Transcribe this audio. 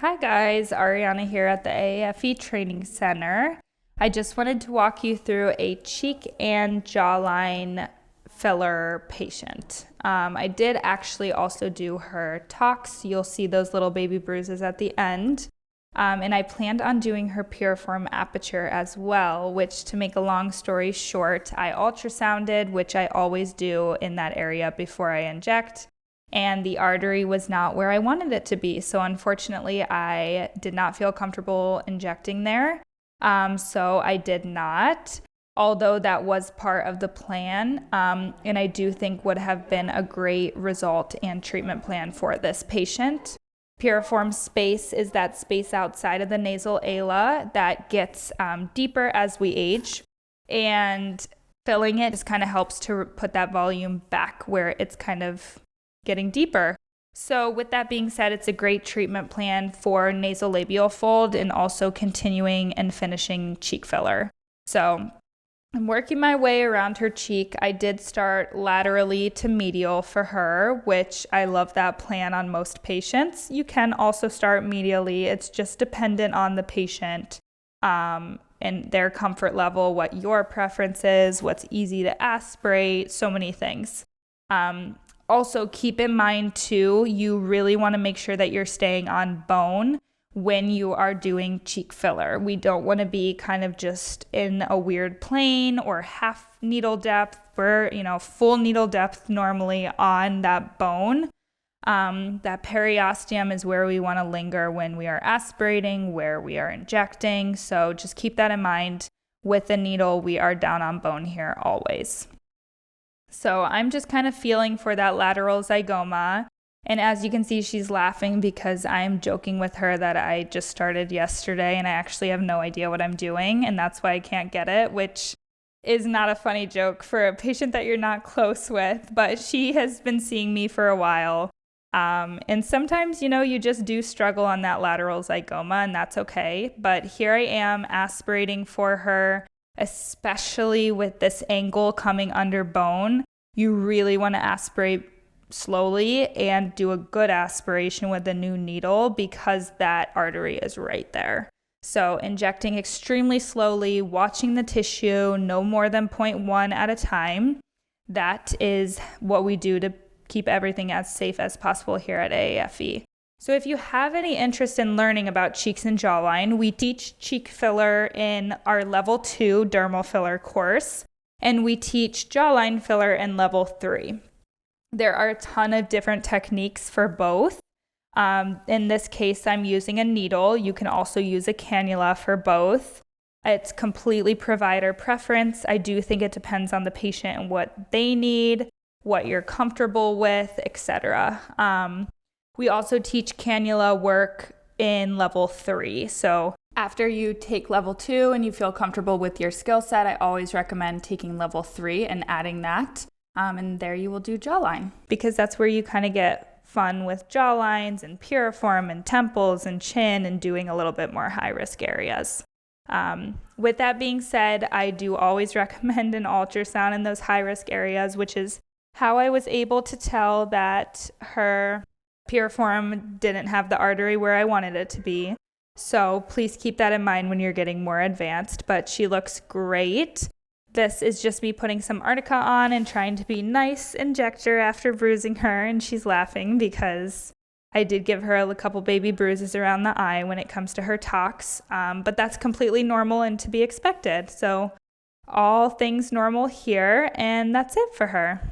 Hi guys, Ariana here at the AAFE Training Center. I just wanted to walk you through a cheek and jawline filler patient. I did actually also do her tox. You'll see those little baby bruises at the end. And I planned on doing her piriform aperture as well, which, to make a long story short, I ultrasounded, which I always do in that area before I inject. And the artery was not where I wanted it to be. So unfortunately, I did not feel comfortable injecting there. So I did not, although that was part of the plan. And I do think would have been a great result and treatment plan for this patient. Piriform space is that space outside of the nasal ala that gets deeper as we age. And filling it just kind of helps to put that volume back where it's kind of getting deeper. So with that being said, it's a great treatment plan for nasolabial fold and also continuing and finishing cheek filler. So I'm working my way around her cheek. I did start laterally to medial for her, which I love that plan on most patients. You can also start medially. It's just dependent on the patient and their comfort level, what your preference is, what's easy to aspirate, so many things. Also, keep in mind, too, you really want to make sure that you're staying on bone when you are doing cheek filler. We don't want to be kind of just in a weird plane or half needle depth. We're, full needle depth normally on that bone. That periosteum is where we want to linger when we are aspirating, where we are injecting. So just keep that in mind. With the needle, we are down on bone here always. So I'm just kind of feeling for that lateral zygoma. And as you can see, she's laughing because I'm joking with her that I just started yesterday and I actually have no idea what I'm doing. And that's why I can't get it, which is not a funny joke for a patient that you're not close with. But she has been seeing me for a while. And sometimes, you just do struggle on that lateral zygoma, and that's okay. But here I am aspirating for her. Especially with this angle coming under bone, you really want to aspirate slowly and do a good aspiration with a new needle because that artery is right there. So injecting extremely slowly, watching the tissue, no more than 0.1 at a time. That is what we do to keep everything as safe as possible here at AAFE. So if you have any interest in learning about cheeks and jawline, we teach cheek filler in our level 2 dermal filler course, and we teach jawline filler in level 3. There are a ton of different techniques for both. In this case, I'm using a needle. You can also use a cannula for both. It's completely provider preference. I do think it depends on the patient and what they need, what you're comfortable with, etc. We also teach cannula work in level 3. So after you take level 2 and you feel comfortable with your skill set, I always recommend taking level 3 and adding that. And there you will do jawline because that's where you kind of get fun with jawlines and piriform and temples and chin and doing a little bit more high risk areas. With that being said, I do always recommend an ultrasound in those high risk areas, which is how I was able to tell that her piriform didn't have the artery where I wanted it to be. So please keep that in mind when you're getting more advanced, but she looks great. This is just me putting some arnica on and trying to be nice injector after bruising her, and she's laughing because I did give her a couple baby bruises around the eye when it comes to her tox, but that's completely normal and to be expected. So all things normal here, and that's it for her.